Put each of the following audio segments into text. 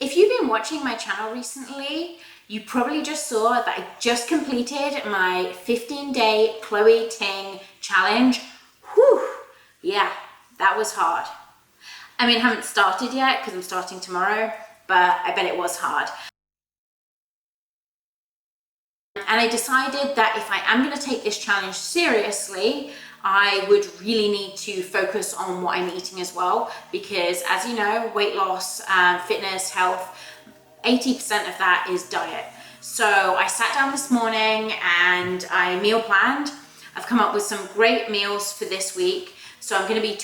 If you've been watching my channel recently, you probably just saw that I just completed my 15-day Chloe Ting challenge. Whew, yeah, that was hard. I mean, I haven't started yet because I'm starting tomorrow, but I bet it was hard. And I decided that if I am going to take this challenge seriously, I would really need to focus on what I'm eating as well, because as you know, weight loss, fitness, health, 80% of that is diet. So I sat down this morning and I meal planned. I've come up with some great meals for this week. So I'm going to be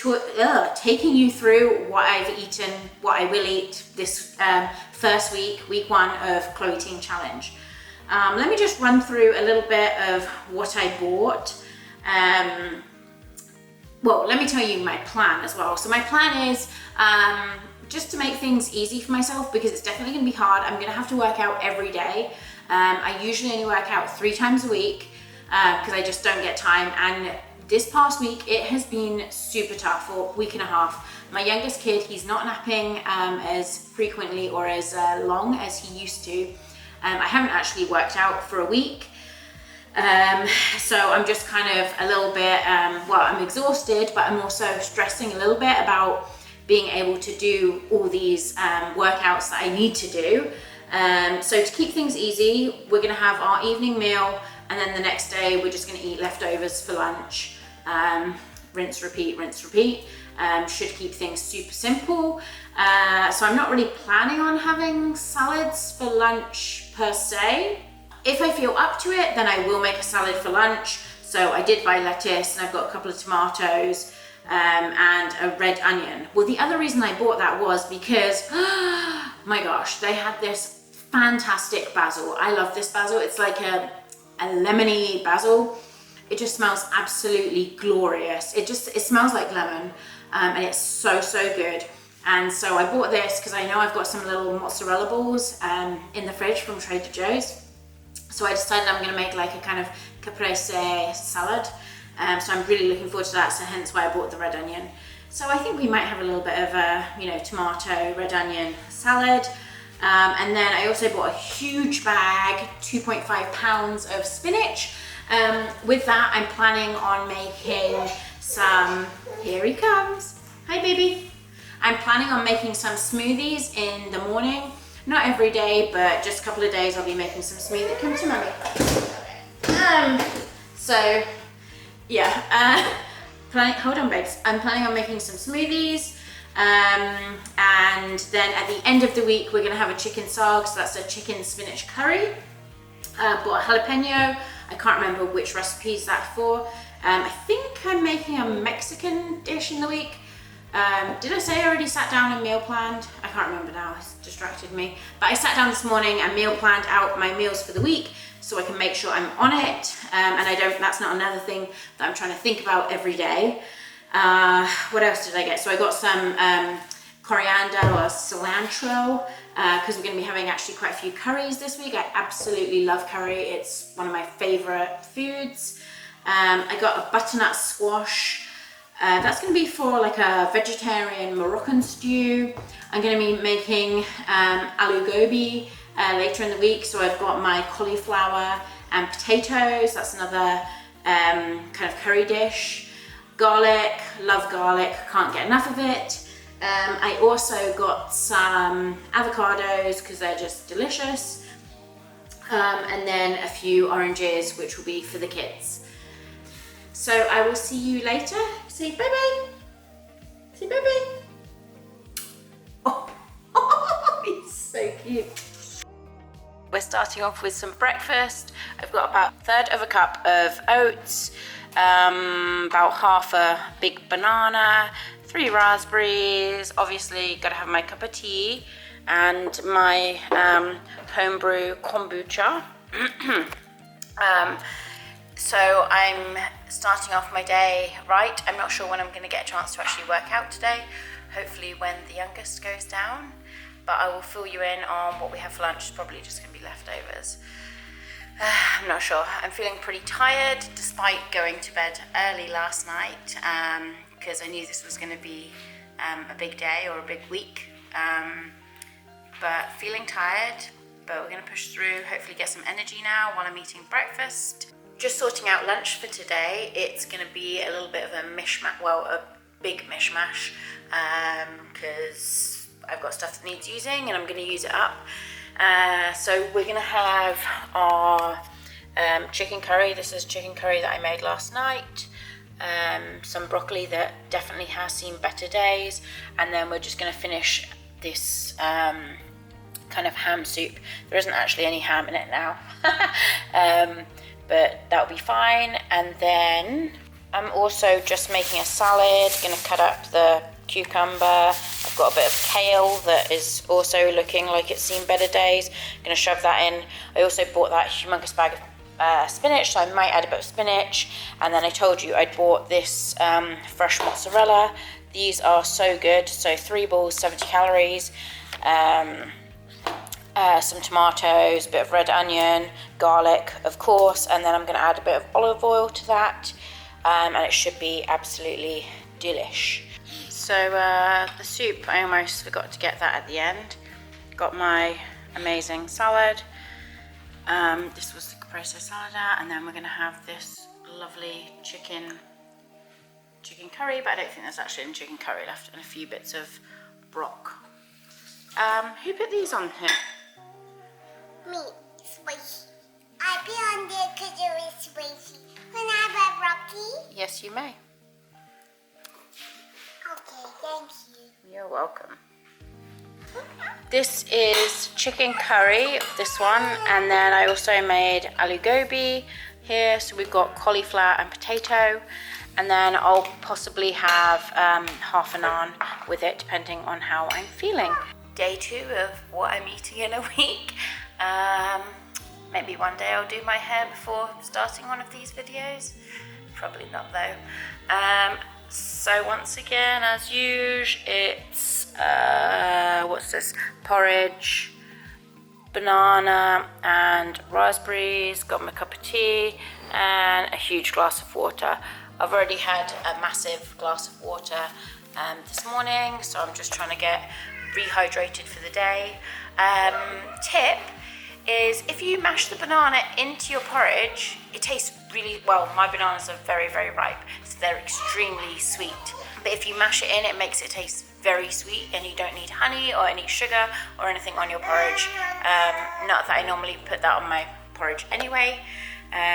taking you through what I've eaten, what I will eat this first week, week one of Chloe Ting Challenge. Let me just run through a little bit of what I bought. Well, let me tell you my plan as well. So my plan is just to make things easy for myself, because it's definitely going to be hard. I'm going to have to work out every day. I usually only work out 3 times a week because I just don't get time. And this past week, it has been super tough for a week and a half. My youngest kid, he's not napping as frequently or as long as he used to. I haven't actually worked out for a week. So I'm just kind of a little bit, well, I'm exhausted, but I'm also stressing a little bit about being able to do all these workouts that I need to do. So to keep things easy, we're gonna have our evening meal, and then the next day we're just gonna eat leftovers for lunch. Rinse, repeat, rinse, repeat. Should keep things super simple. So I'm not really planning on having salads for lunch per se. If I feel up to it, then I will make a salad for lunch. So I did buy lettuce, and I've got a couple of tomatoes and a red onion. Well, the other reason I bought that was because, my gosh, they had this fantastic basil. I love this basil. It's like a lemony basil. It just smells absolutely glorious. It smells like lemon, and it's so good. And so I bought this because I know I've got some little mozzarella balls in the fridge from Trader Joe's. So I decided I'm going to make like a kind of caprese salad. So I'm really looking forward to that. So hence why I bought the red onion. So I think we might have a little bit of a, tomato, red onion salad. And then I also bought a huge bag, 2.5 pounds of spinach. With that, I'm planning on making some, here he comes. Hi, baby. I'm planning on making some smoothies in the morning. Not every day, but just a couple of days I'll be making some smoothies. Come to mommy. So, yeah. Hold on, babes. I'm planning on making some smoothies. And then at the end of the week, we're going to have a chicken sag. So that's a chicken spinach curry. Bought a jalapeno. I can't remember which recipe is that for. I think I'm making a Mexican dish in the week. Did I say I already sat down and meal planned? I can't remember now, it's distracted me. But I sat down this morning and meal planned out my meals for the week so I can make sure I'm on it. And that's not another thing that I'm trying to think about every day. What else did I get? So I got some coriander or cilantro because we're going to be having actually quite a few curries this week. I absolutely love curry. It's one of my favorite foods. I got a butternut squash. That's going to be for like a vegetarian Moroccan stew. I'm going to be making aloo gobi later in the week. So I've got my cauliflower and potatoes. That's another kind of curry dish. Garlic, love garlic, can't get enough of it. I also got some avocados because they're just delicious. And then a few oranges, which will be for the kids. So I will see you later. Say bye-bye. Say bye-bye. Oh, he's so cute. We're starting off with some breakfast. I've got about a third of a cup of oats, about half a big banana, 3 raspberries, obviously got to have my cup of tea, and my homebrew kombucha. So I'm starting off my day right. I'm not sure when I'm going to get a chance to actually work out today. Hopefully when the youngest goes down. But I will fill you in on what we have for lunch. It's probably just going to be leftovers. I'm not sure. I'm feeling pretty tired despite going to bed early last night because I knew this was going to be a big day or a big week. but feeling tired, but we're gonna push through, hopefully get some energy now while I'm eating breakfast. Just sorting out lunch for today. It's gonna be a little bit of a mishmash, well, a big mishmash, because I've got stuff that needs using and I'm gonna use it up. So we're gonna have our chicken curry. This is chicken curry that I made last night. Some broccoli that definitely has seen better days, and then we're just going to finish this kind of ham soup. There isn't actually any ham in it now, but that'll be fine. And then I'm also just making a salad, going to cut up the cucumber. I've got a bit of kale that is also looking like it's seen better days. I'm going to shove that in. I also bought that humongous bag of spinach, so I might add a bit of spinach. And then I told you I'd bought this fresh mozzarella. These are so good. So 3 balls, 70 calories, some tomatoes, a bit of red onion, garlic, of course, and then I'm going to add a bit of olive oil to that, and it should be absolutely delish. So the soup, I almost forgot to get that at the end. Got my amazing salad. This was the caprese salad, and then we're going to have this lovely chicken curry, but I don't think there's actually any chicken curry left, and a few bits of brock. Who put these on here? Me, spicy. I put on there because it was spicy. Can I have a broccoli? Yes, you may. Okay, thank you. You're welcome. This is chicken curry, this one, and then I also made aloo gobi here. So we've got cauliflower and potato, and then I'll possibly have half an naan with it, depending on how I'm feeling. Day 2 of what I'm eating in a week. Maybe one day I'll do my hair before starting one of these videos. Probably not though. So once again, as usual, it's what's this? Porridge, banana and raspberries. Got my cup of tea and a huge glass of water. I've already had a massive glass of water this morning, so I'm just trying to get rehydrated for the day. Tip is, if you mash the banana into your porridge, it tastes really well. My bananas are very, very ripe, so they're extremely sweet. But if you mash it in, it makes it taste very sweet, and you don't need honey or any sugar or anything on your porridge. Not that I normally put that on my porridge anyway,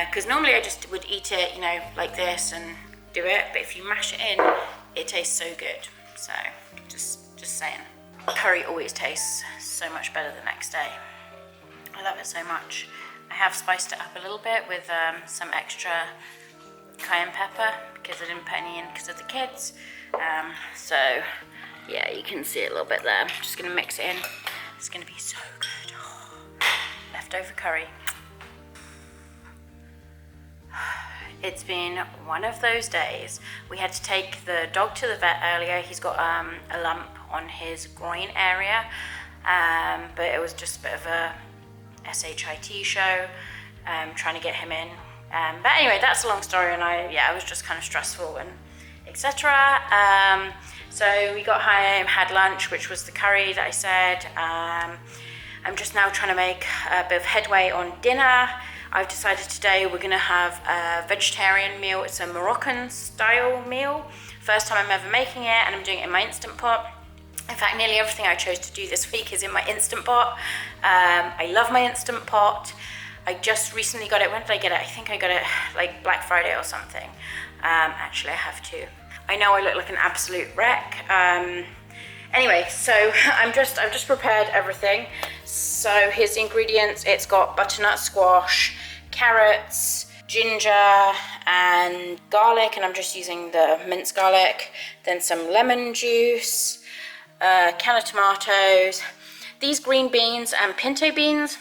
because normally I just would eat it, you know, like this and do it. But if you mash it in, it tastes so good. So just saying. Curry always tastes so much better the next day. I love it so much. I have spiced it up a little bit with some extra cayenne pepper, because I didn't put any in because of the kids. So yeah, you can see it a little bit there. I'm just gonna mix it in. It's gonna be so good. Oh, leftover curry. It's been one of those days. We had to take the dog to the vet earlier. He's got a lump on his groin area, but it was just a bit of a SHIT show, trying to get him in. But anyway, that's a long story, and it was just kind of stressful and etc. So we got home, had lunch, which was the curry that I said. I'm just now trying to make a bit of headway on dinner. I've decided today we're gonna have a vegetarian meal. It's a Moroccan style meal. First time I'm ever making it, and I'm doing it in my Instant Pot. In fact, nearly everything I chose to do this week is in my Instant Pot. I love my Instant Pot. I just recently got it. When did I get it? I think I got it like Black Friday or something. Actually, I have to. I know I look like an absolute wreck. Anyway, so I've just prepared everything. So here's the ingredients. It's got butternut squash, carrots, ginger and garlic, and I'm just using the minced garlic. Then some lemon juice, a can of tomatoes. These green beans and pinto beans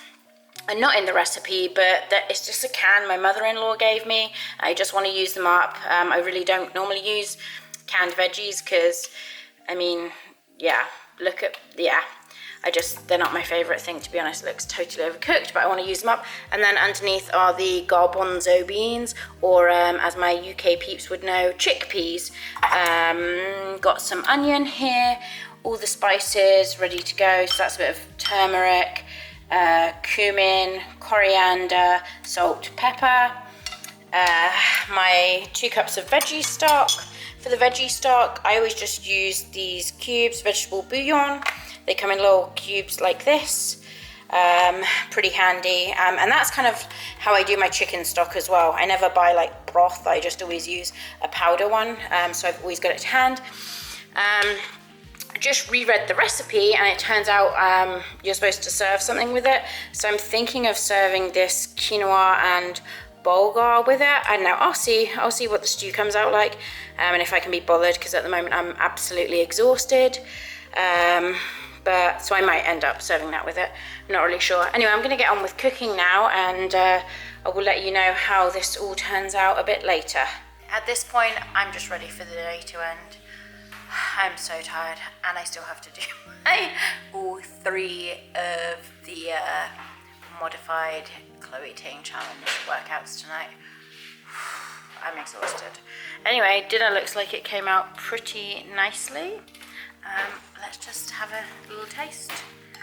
are not in the recipe, but it's just a can my mother-in-law gave me. I just want to use them up. I really don't normally use canned veggies because, I mean, yeah, they're not my favorite thing, to be honest. It looks totally overcooked, but I want to use them up. And then underneath are the garbanzo beans, or as my UK peeps would know, chickpeas. Got some onion here, all the spices ready to go. So that's a bit of turmeric, cumin, coriander, salt, pepper, my 2 cups of veggie stock. For the veggie stock, I always just use these cubes, vegetable bouillon. They come in little cubes like this, pretty handy. And that's kind of how I do my chicken stock as well. I never buy like broth, I just always use a powder one, so I've always got it to hand. Just reread the recipe, and it turns out you're supposed to serve something with it. So I'm thinking of serving this quinoa and bulgur with it. I don't know, I'll see what the stew comes out like, and if I can be bothered, because at the moment I'm absolutely exhausted. But so I might end up serving that with it. I'm not really sure. Anyway, I'm gonna get on with cooking now, and I will let you know how this all turns out a bit later. At this point, I'm just ready for the day to end. I'm so tired, and I still have to do all 3 of the modified Chloe Ting challenge workouts tonight. I'm exhausted. Anyway, dinner looks like it came out pretty nicely. Let's just have a little taste.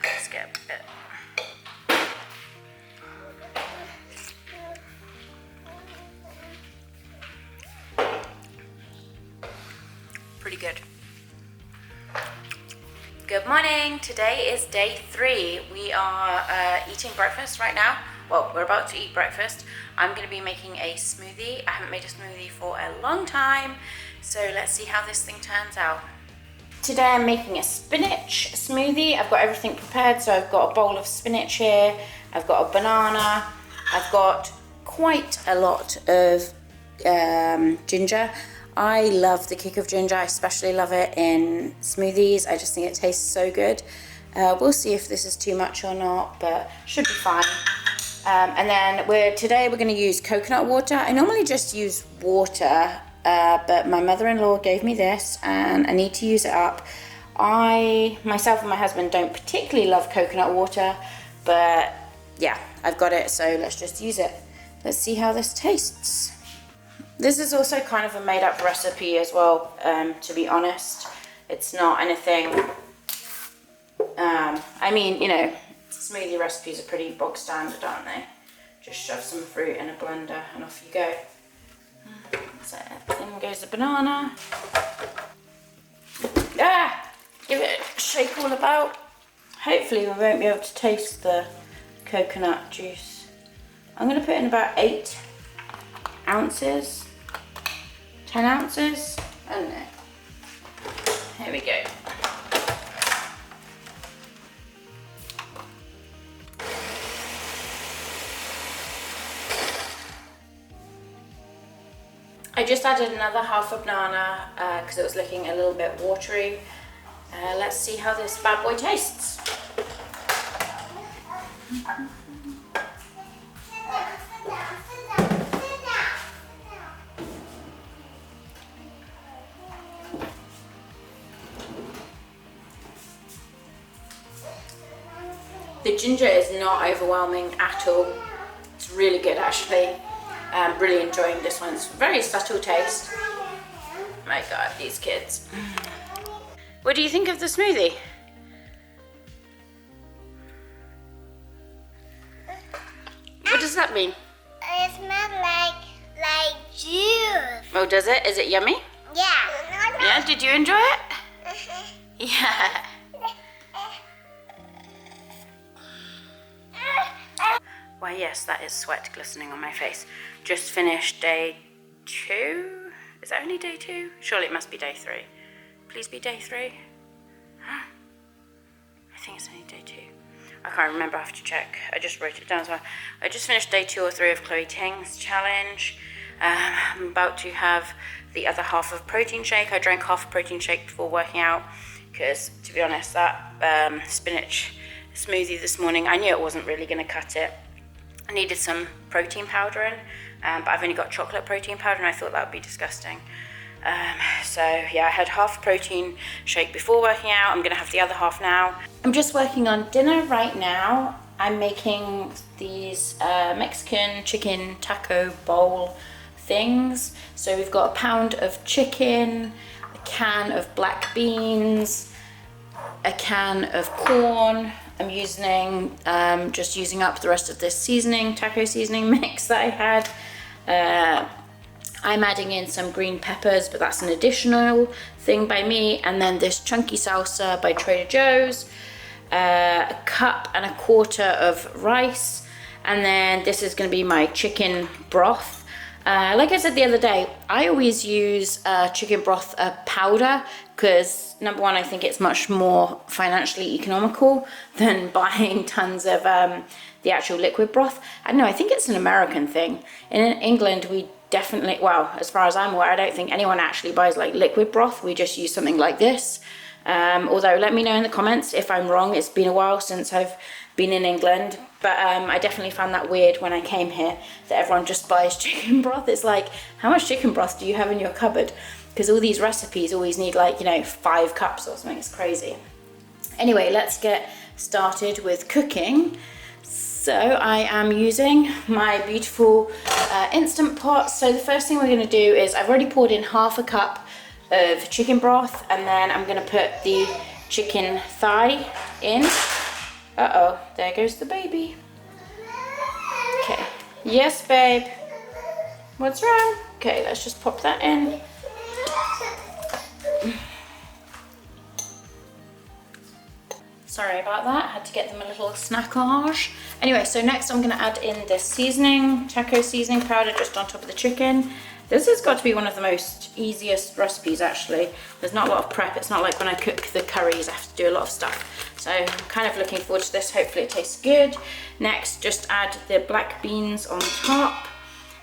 Let's get a bit. Pretty good. Good morning. Today is day 3. We are eating breakfast right now. Well, we're about to eat breakfast. I'm going to be making a smoothie. I haven't made a smoothie for a long time, so let's see how this thing turns out. Today I'm making a spinach smoothie. I've got everything prepared, so I've got a bowl of spinach here, I've got a banana, I've got quite a lot of ginger. I love the kick of ginger. I especially love it in smoothies. I just think it tastes so good. We'll see if this is too much or not, but should be fine. And then today we're going to use coconut water. I normally just use water, but my mother-in-law gave me this, and I need to use it up. Myself and my husband don't particularly love coconut water, but yeah, I've got it, so let's just use it. Let's see how this tastes. This is also kind of a made-up recipe as well, to be honest. It's not anything, I mean, you know, smoothie recipes are pretty bog standard, aren't they? Just shove some fruit in a blender and off you go. So in goes the banana. Give it a shake all about. Hopefully we won't be able to taste the coconut juice. I'm going to put in about 8 ounces. 10 ounces, I don't know. Here we go. I just added another half a banana because it was looking a little bit watery. Let's see how this bad boy tastes. The ginger is not overwhelming at all. It's really good actually. I'm really enjoying this one. It's a very subtle taste. My God, these kids. What do you think of the smoothie? What does that mean? It smells like juice. Oh, does it? Is it yummy? Yeah. Yeah, did you enjoy it? Yeah. Why, yes, that is sweat glistening on my face. Just finished day 2. Is that only day 2? Surely it must be day 3. Please be day 3. I think it's only day 2. I can't remember, I have to check. I just wrote it down as well. I just finished day 2 or 3 of Chloe Ting's challenge. I'm about to have the other half of protein shake. I drank half a protein shake before working out because, to be honest, that spinach smoothie this morning, I knew it wasn't really going to cut it. I needed some protein powder in, but I've only got chocolate protein powder and I thought that would be disgusting. So yeah, I had half a protein shake before working out. I'm going to have the other half now. I'm just working on dinner right now. I'm making these Mexican chicken taco bowl things. So we've got a pound of chicken, a can of black beans, a can of corn. I'm just using up the rest of this seasoning, taco seasoning mix that I had. I'm adding in some green peppers, but that's an additional thing by me. And then this chunky salsa by Trader Joe's, a cup and a quarter of rice. And then this is gonna be my chicken broth. Like I said the other day, I always use chicken broth powder because number one, I think it's much more financially economical than buying tons of the actual liquid broth. I don't know, I think it's an American thing. In England, we definitely, well, as far as I'm aware, I don't think anyone actually buys like liquid broth. We just use something like this. Although let me know in the comments if I'm wrong. It's been a while since I've been in England, but I definitely found that weird when I came here that everyone just buys chicken broth. It's like, how much chicken broth do you have in your cupboard? Because all these recipes always need like, you know, 5 cups or something. It's crazy. Anyway, let's get started with cooking. So I am using my beautiful Instant Pot. So the first thing we're going to do is I've already poured in half a cup of chicken broth, and then I'm going to put the chicken thigh in. Uh-oh, there goes the baby. Okay, yes babe. What's wrong? Okay, let's just pop that in. Sorry about that, I had to get them a little snackage. Anyway, so next I'm gonna add in this seasoning, taco seasoning powder just on top of the chicken. This has got to be one of the most easiest recipes actually. There's not a lot of prep. It's not like when I cook the curries, I have to do a lot of stuff. So I'm kind of looking forward to this. Hopefully it tastes good. Next, just add the black beans on top.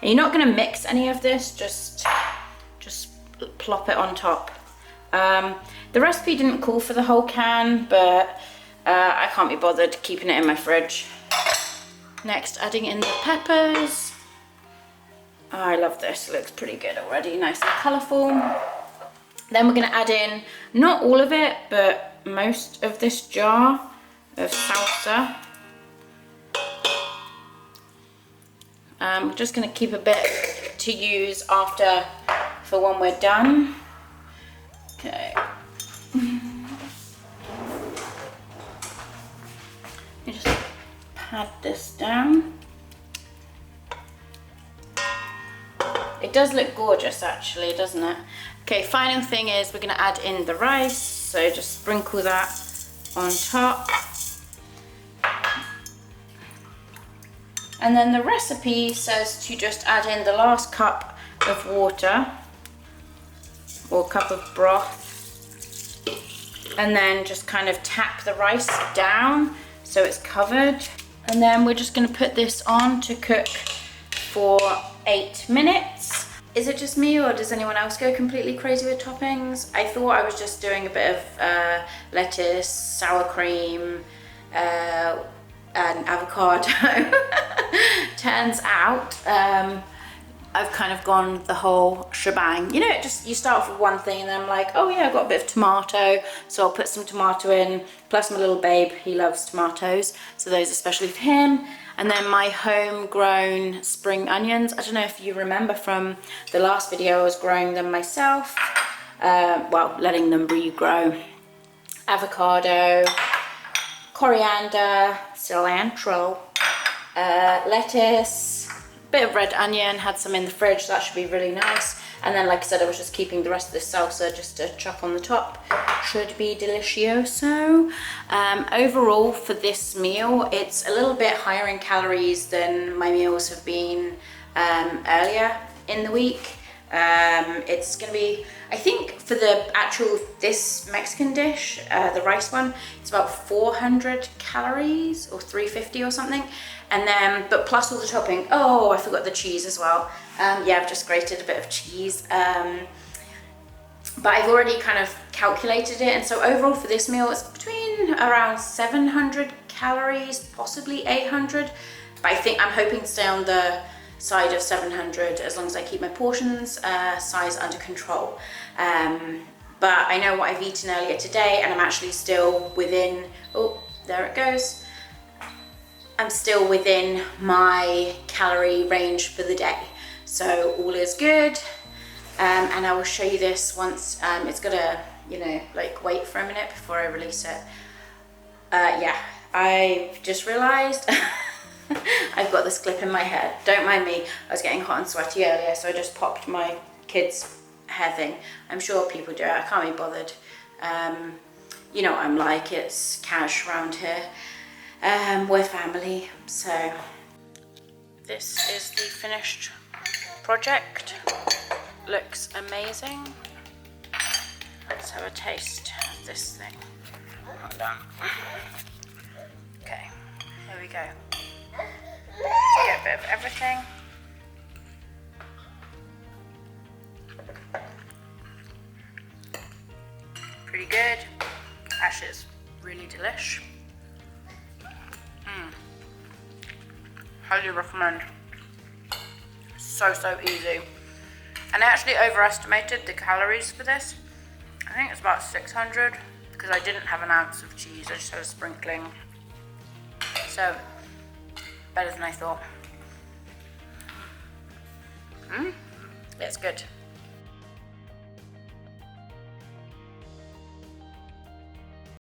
And you're not gonna mix any of this, just plop it on top. The recipe didn't call for the whole can, but I can't be bothered keeping it in my fridge. Next, adding in the peppers. Oh, I love this, it looks pretty good already, nice and colourful. Then we're going to add in, not all of it, but most of this jar of salsa. We're just going to keep a bit to use after for when we're done. Okay. You just pat this down. It does look gorgeous actually, doesn't it? Okay, final thing is we're gonna add in the rice. So just sprinkle that on top. And then the recipe says to just add in the last cup of water or cup of broth. And then just kind of tap the rice down so it's covered. And then we're just gonna put this on to cook for 8 minutes. Is it just me or does anyone else go completely crazy with toppings? I thought I was just doing a bit of lettuce, sour cream, and avocado. Turns out I've kind of gone the whole shebang. You know, you start off with one thing and then I'm like, oh yeah, I've got a bit of tomato, so I'll put some tomato in, plus my little babe, he loves tomatoes, so those are especially for him. And then my homegrown spring onions. I don't know if you remember from the last video, I was growing them myself. Well, letting them regrow. Avocado, coriander, cilantro, lettuce, bit of red onion, had some in the fridge, so that should be really nice. And then, like I said, I was just keeping the rest of this salsa just to chop on the top. Should be delicioso. Overall, for this meal, it's a little bit higher in calories than my meals have been earlier in the week. It's gonna be, I think for this Mexican dish, the rice one, it's about 400 calories or 350 or something. And then, but plus all the topping, oh, I forgot the cheese as well. Yeah, I've just grated a bit of cheese. But I've already kind of calculated it. And so overall for this meal, it's between around 700 calories, possibly 800. But I'm hoping to stay on the side of 700 as long as I keep my portions size under control. But I know what I've eaten earlier today and I'm actually still within, oh, there it goes. I'm still within my calorie range for the day. So all is good. And I will show you this once it's got a you know, like wait for a minute before I release it. Yeah, I've just realized I've got this clip in my hair. Don't mind me, I was getting hot and sweaty earlier, so I just popped my kids' hair thing. I'm sure people do it, I can't be bothered. You know what I'm like, it's cash around here. We're family, so this is the finished project. Looks amazing. Let's have a taste of this thing. Hold on. Okay, here we go. Get a bit of everything. Pretty good. Actually, it's really delish. Highly recommend. So easy. And I actually overestimated the calories for this. I think it's about 600 because I didn't have an ounce of cheese, I just had a sprinkling. So, better than I thought. It's good.